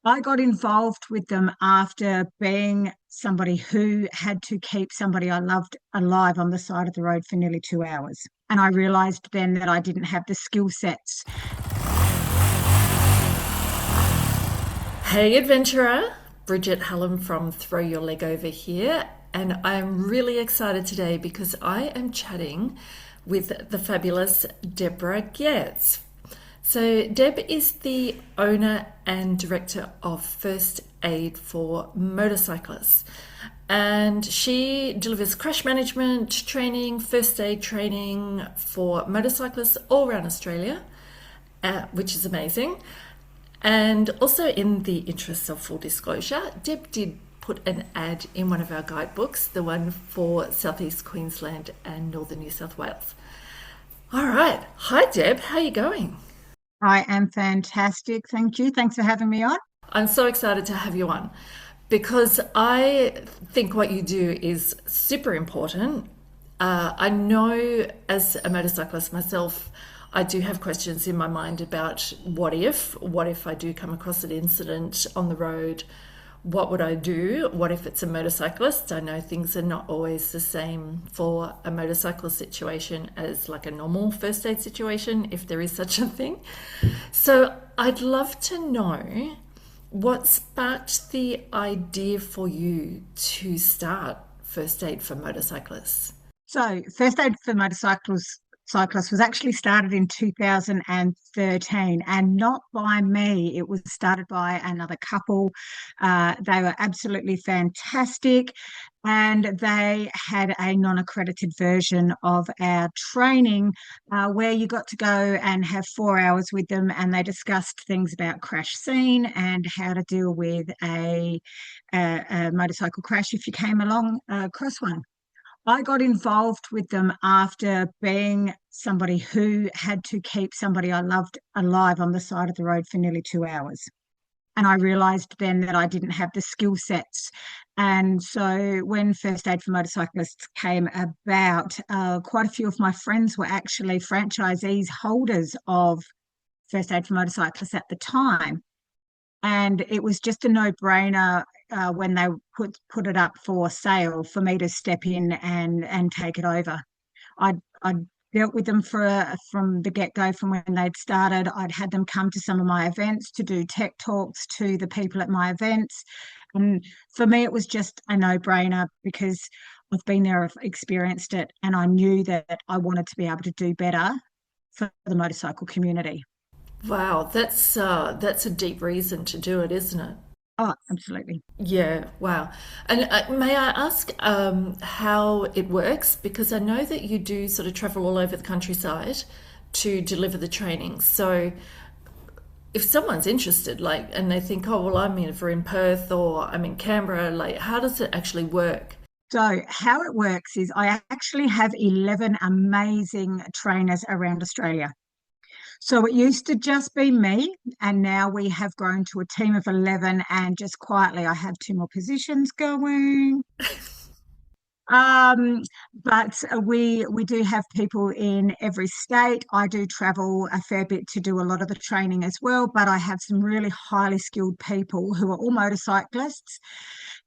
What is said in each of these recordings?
I got involved with them after being somebody who had to keep somebody I loved alive on the side of the road for nearly 2 hours. And I realized then that I didn't have the skill sets. Hey, adventurer! Bridget Hallam from Throw Your Leg Over here, and I'm really excited today because I am chatting with the fabulous Deborah Geerts. So, Deb is the owner and director of First Aid for Motorcyclists, and she delivers crash management training, first aid training for motorcyclists all around Australia, which is amazing. And also, in the interests of full disclosure, Deb did put an ad in one of our guidebooks, the one for Southeast Queensland and Northern New South Wales. All right. Hi, Deb. How are you going? I am fantastic. Thank you. Thanks for having me on. I'm so excited to have you on because I think what you do is super important. I know as a motorcyclist myself, I do have questions in my mind about what if I do come across an incident on the road? What would I do? What if it's a motorcyclist? I know things are not always the same for a motorcycle situation as like a normal first aid situation, if there is such a thing. So I'd love to know what sparked the idea for you to start first aid for motorcyclists. So, First Aid for Motorcyclists was actually started in 2013 and not by me. It was started by another couple. They were absolutely fantastic and they had a non-accredited version of our training where you got to go and have 4 hours with them and they discussed things about crash scene and how to deal with a motorcycle crash if you came along across one. I got involved with them after being somebody who had to keep somebody I loved alive on the side of the road for nearly 2 hours. And I realized then that I didn't have the skill sets. And so when First Aid for Motorcyclists came about, quite a few of my friends were actually franchisees holders of First Aid for Motorcyclists at the time. And it was just a no-brainer when they put it up for sale for me to step in and take it over. I'd dealt with them from the get-go, from when they'd started. I'd had them come to some of my events to do tech talks to the people at my events. And for me, it was just a no-brainer because I've been there, I've experienced it, and I knew that I wanted to be able to do better for the motorcycle community. Wow, that's a deep reason to do it, isn't it? Oh, absolutely. Yeah, wow. And may I ask how it works? Because I know that you do sort of travel all over the countryside to deliver the training. So if someone's interested, like, and they think, oh, well, I'm either in Perth or I'm in Canberra, like, how does it actually work? So, how it works is I actually have 11 amazing trainers around Australia. So, it used to just be me, and now we have grown to a team of 11. And just quietly, I have two more positions going. Um, but we do have people in every state. I do travel a fair bit to do a lot of the training as well, but I have some really highly skilled people who are all motorcyclists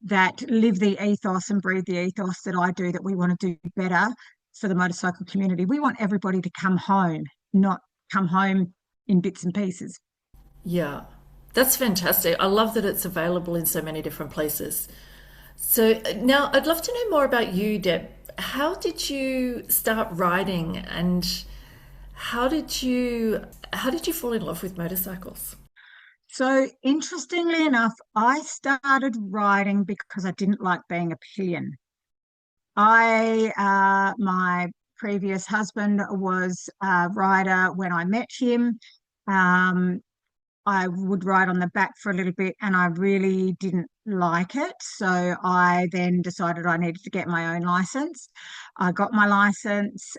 that live the ethos and breathe the ethos that I do, that we want to do better for the motorcycle community. We want everybody to come home, not come home in bits and pieces. Yeah, that's fantastic. I love that it's available in so many different places. So now I'd love to know more about you, Deb. How did you start riding and how did you fall in love with motorcycles? So interestingly enough, I started riding because I didn't like being a pillion. My previous husband was a rider when I met him. Um, I would ride on the back for a little bit and I really didn't like it. So I then decided I needed to get my own license. I got my license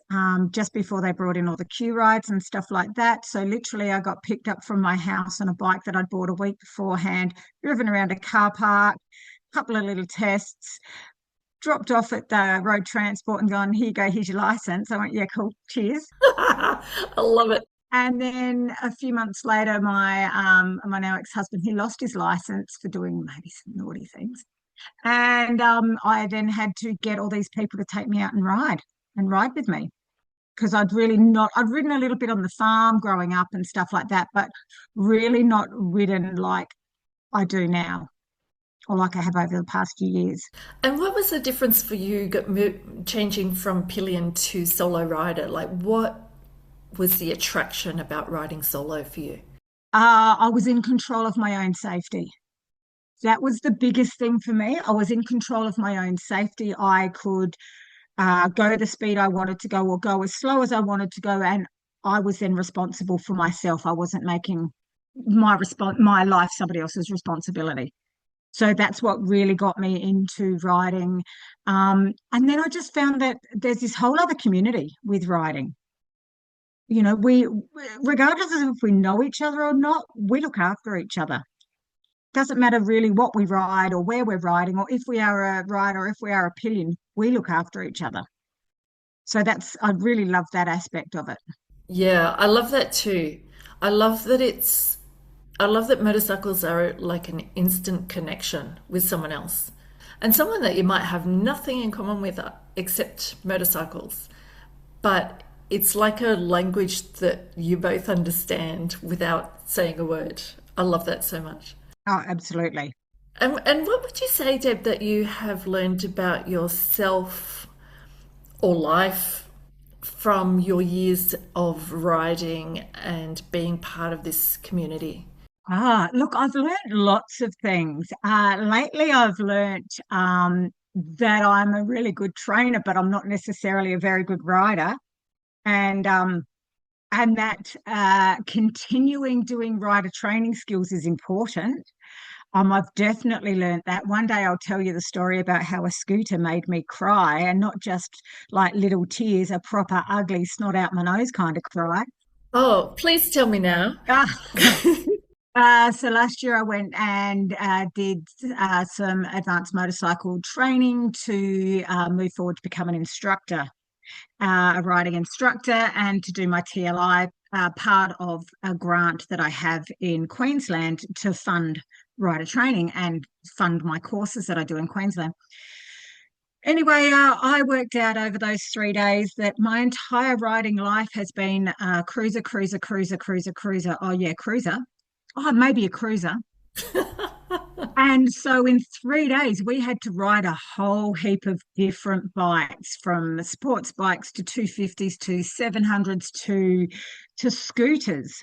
just before they brought in all the Q rides and stuff like that. So literally, I got picked up from my house on a bike that I'd bought a week beforehand, driven around a car park, a couple of little tests, dropped off at the road transport and gone, here you go, here's your license. I went, yeah, cool, cheers. I love it. And then a few months later, my now ex-husband, he lost his license for doing maybe some naughty things. And I then had to get all these people to take me out and ride with me. Because I'd ridden a little bit on the farm growing up and stuff like that, but really not ridden like I do now, or like I have over the past few years. And what was the difference for you changing from pillion to solo rider? Like, what was the attraction about riding solo for you? I was in control of my own safety. That was the biggest thing for me. I was in control of my own safety. I could go the speed I wanted to go or go as slow as I wanted to go. And I was then responsible for myself. I wasn't making my life somebody else's responsibility. So that's what really got me into riding. And then I just found that there's this whole other community with riding. We, regardless of if we know each other or not, we look after each other. Doesn't matter really what we ride or where we're riding or if we are a rider or if we are a pillion, we look after each other. So I really love that aspect of it. Yeah, I love that too. I love that I love that motorcycles are like an instant connection with someone else and someone that you might have nothing in common with except motorcycles. But it's like a language that you both understand without saying a word. I love that so much. Oh, absolutely. And what would you say, Deb, that you have learned about yourself or life from your years of riding and being part of this community? Look, I've learned lots of things. Lately, I've learned that I'm a really good trainer, but I'm not necessarily a very good rider. And that continuing doing rider training skills is important. I've definitely learned that. One day I'll tell you the story about how a scooter made me cry, and not just like little tears, a proper ugly snot out my nose kind of cry. Oh, please tell me now. So last year I went and did some advanced motorcycle training to move forward to become an instructor, a riding instructor, and to do my TLI, part of a grant that I have in Queensland to fund rider training and fund my courses that I do in Queensland. Anyway, I worked out over those 3 days that my entire riding life has been cruiser, cruiser, cruiser, cruiser, cruiser. Oh, yeah, cruiser. Oh, maybe a cruiser. And so in 3 days, we had to ride a whole heap of different bikes, from sports bikes to 250s to 700s to scooters.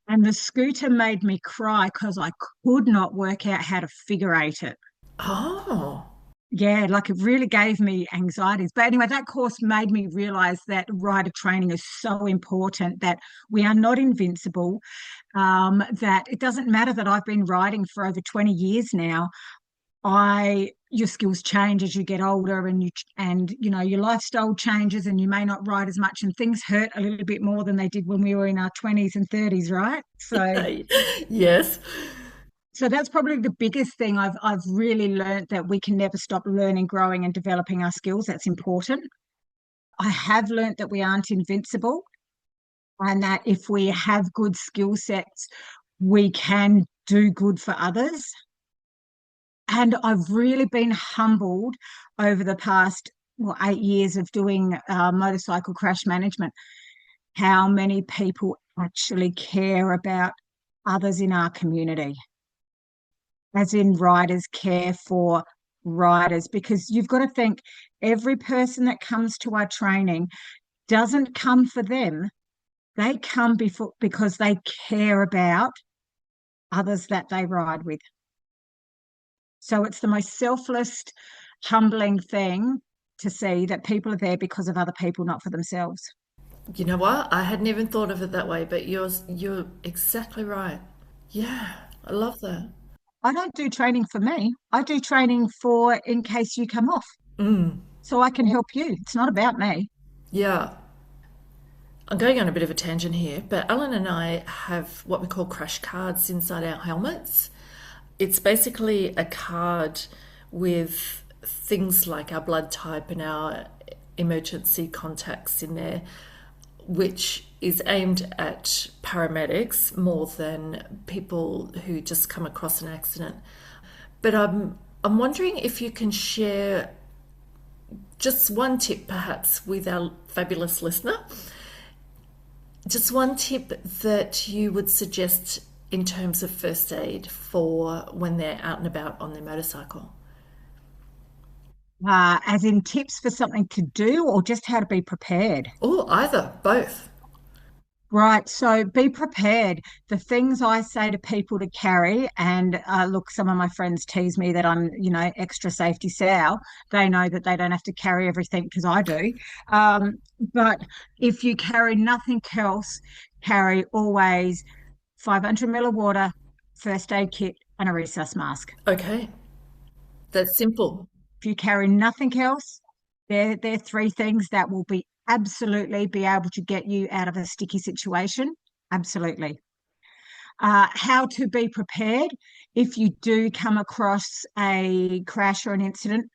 And the scooter made me cry because I could not work out how to figure eight it. Oh, Yeah, like it really gave me anxieties. But anyway, that course made me realize that rider training is so important, that we are not invincible, that it doesn't matter that I've been riding for over 20 years now. Your skills change as you get older, and your lifestyle changes, and you may not ride as much, and things hurt a little bit more than they did when we were in our 20s and 30s, right? yes. So that's probably the biggest thing I've really learned, that we can never stop learning, growing, and developing our skills. That's important. I have learned that we aren't invincible, and that if we have good skill sets, we can do good for others. And I've really been humbled over the past 8 years of doing motorcycle crash management, how many people actually care about others in our community, as in riders care for riders. Because you've got to think, every person that comes to our training doesn't come for them. They come because they care about others that they ride with. So it's the most selfless, humbling thing to see that people are there because of other people, not for themselves. You know what? I hadn't even thought of it that way, but you're exactly right. Yeah, I love that. I don't do training for me. I do training for in case you come off, Mm, so I can help you. It's not about me. yeah. I'm going on a bit of a tangent here, but Alan and I have what we call crash cards inside our helmets. It's basically a card with things like our blood type and our emergency contacts in there. which is aimed at paramedics more than people who just come across an accident. But I'm wondering if you can share just one tip perhaps with our fabulous listener, just one tip that you would suggest in terms of first aid for when they're out and about on their motorcycle. As in tips for something to do or just how to be prepared? Or either, both. Right. So be prepared. The things I say to people to carry, and look, some of my friends tease me that I'm, extra safety sow. They know that they don't have to carry everything because I do. Um, but if you carry nothing else, carry always 500 ml of water, first aid kit, and a resus mask. Okay, that's simple. If you carry nothing else, they're three things that will be absolutely be able to get you out of a sticky situation. Absolutely. How to be prepared if you do come across a crash or an incident,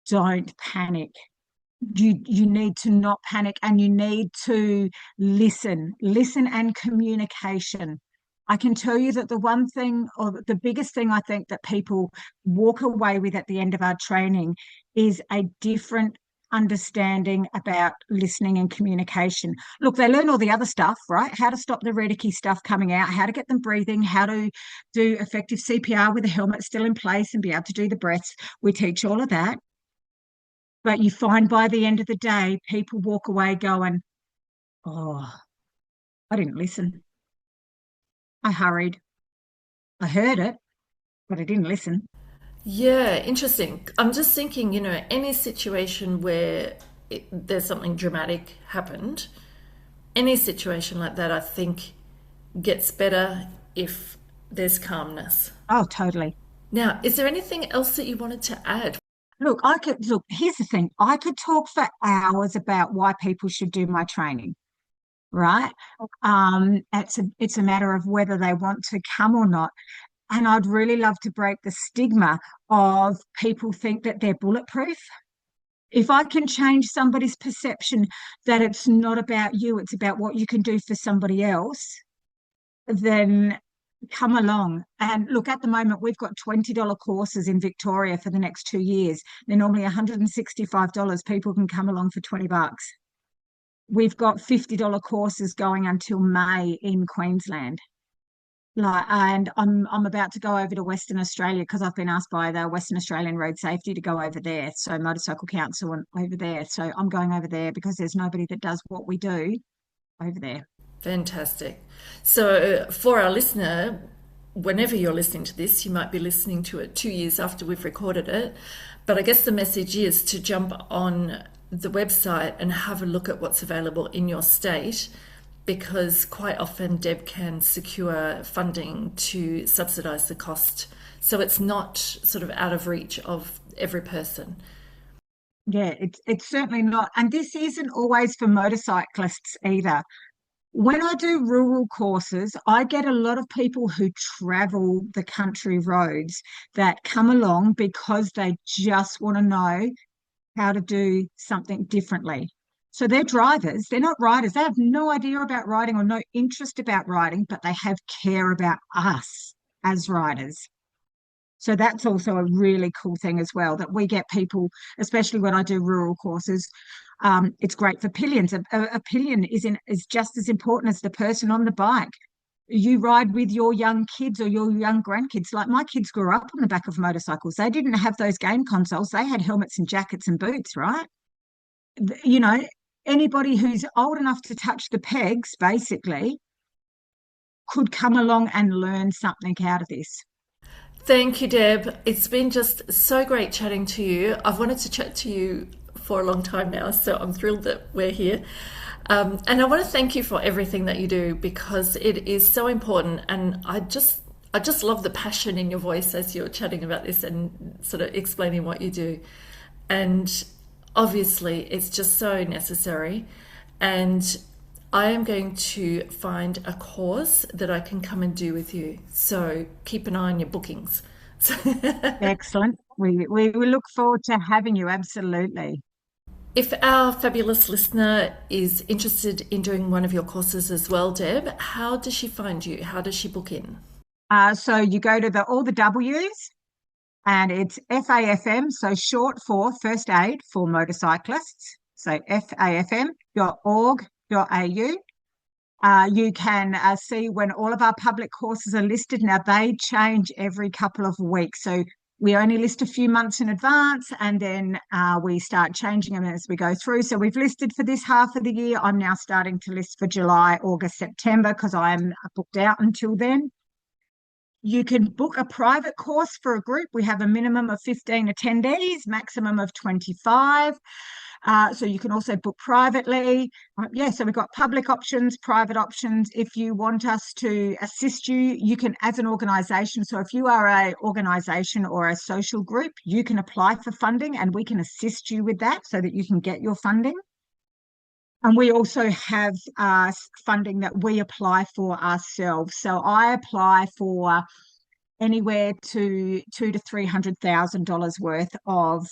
don't panic. You need to not panic, and you need to listen and communication. I can tell you that the one thing, or the biggest thing I think that people walk away with at the end of our training is a different understanding about listening and communication. Look, they learn all the other stuff, right? How to stop the reticky stuff coming out, how to get them breathing, how to do effective CPR with the helmet still in place and be able to do the breaths. We teach all of that. But you find by the end of the day, people walk away going, oh, I didn't listen. I hurried. I heard it, but I didn't listen. Yeah, interesting. I'm just thinking, any situation where there's something dramatic happened, any situation like that, I think gets better if there's calmness. Oh, totally. Now, is there anything else that you wanted to add? Look, here's the thing. I could talk for hours about why people should do my training, right? It's a matter of whether they want to come or not. And I'd really love to break the stigma of people think that they're bulletproof. If I can change somebody's perception that it's not about you, it's about what you can do for somebody else, then come along. And look, at the moment, we've got $20 courses in Victoria for the next 2 years. They're normally $165. People can come along for $20. We've got $50 courses going until May in Queensland. And I'm about to go over to Western Australia because I've been asked by the Western Australian Road Safety to go over there. So Motorcycle Council and over there. So I'm going over there because there's nobody that does what we do over there. Fantastic. So, for our listener, whenever you're listening to this, you might be listening to it 2 years after we've recorded it. But I guess the message is to jump on the website and have a look at what's available in your state, because quite often Deb can secure funding to subsidise the cost. So it's not sort of out of reach of every person. Yeah, it's certainly not. And this isn't always for motorcyclists either. When I do rural courses, I get a lot of people who travel the country roads that come along because they just want to know how to do something differently. So they're drivers, they're not riders. They have no idea about riding or no interest about riding, but they have care about us as riders. So that's also a really cool thing as well, that we get people, especially when I do rural courses. It's great for pillions. A pillion is just as important as the person on the bike. You ride with your young kids or your young grandkids. Like my kids grew up on the back of motorcycles. They didn't have those game consoles. They had helmets and jackets and boots, right? You know, anybody who's old enough to touch the pegs, basically, could come along and learn something out of this. Thank you, Deb. It's been just so great chatting to you. I've wanted to chat to you for a long time now, so I'm thrilled that we're here. And I want to thank you for everything that you do, because it is so important. And I just love the passion in your voice as you're chatting about this and sort of explaining what you do. And obviously, it's just so necessary. And I am going to find a course that I can come and do with you. So keep an eye on your bookings. Excellent. We look forward to having you. Absolutely. If our fabulous listener is interested in doing one of your courses as well, Deb, how does she find you? How does she book in? So you go to all the W's, and it's FAFM, so short for First Aid for Motorcyclists. So fafm.org.au. You can see when all of our public courses are listed. Now, they change every couple of weeks. So we only list a few months in advance, and then we start changing them as we go through. So we've listed for this half of the year. I'm now starting to list for July, August, September, because I'm booked out until then. You can book a private course for a group. We have a minimum of 15 attendees, maximum of 25. So you can also book privately. So we've got public options, private options. If you want us to assist you, you can, as an organisation. So if you are an organisation or a social group, you can apply for funding and we can assist you with that so that you can get your funding. And we also have funding that we apply for ourselves. So I apply for anywhere to $200,000 to $300,000 worth of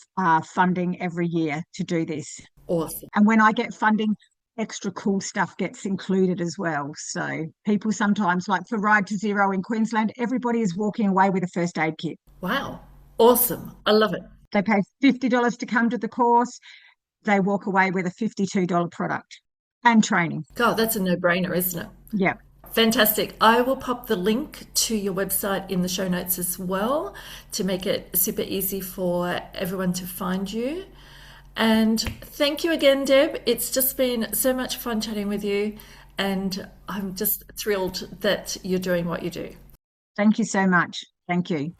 funding every year to do this. Awesome. And when I get funding, extra cool stuff gets included as well. So people sometimes, like for Ride to Zero in Queensland, everybody is walking away with a first aid kit. Wow. Awesome. I love it. They pay $50 to come to the course. They walk away with a $52 product and training. God, that's a no-brainer, isn't it? Yeah. Fantastic. I will pop the link to your website in the show notes as well to make it super easy for everyone to find you. And thank you again, Deb. It's just been so much fun chatting with you, and I'm just thrilled that you're doing what you do. Thank you so much. Thank you.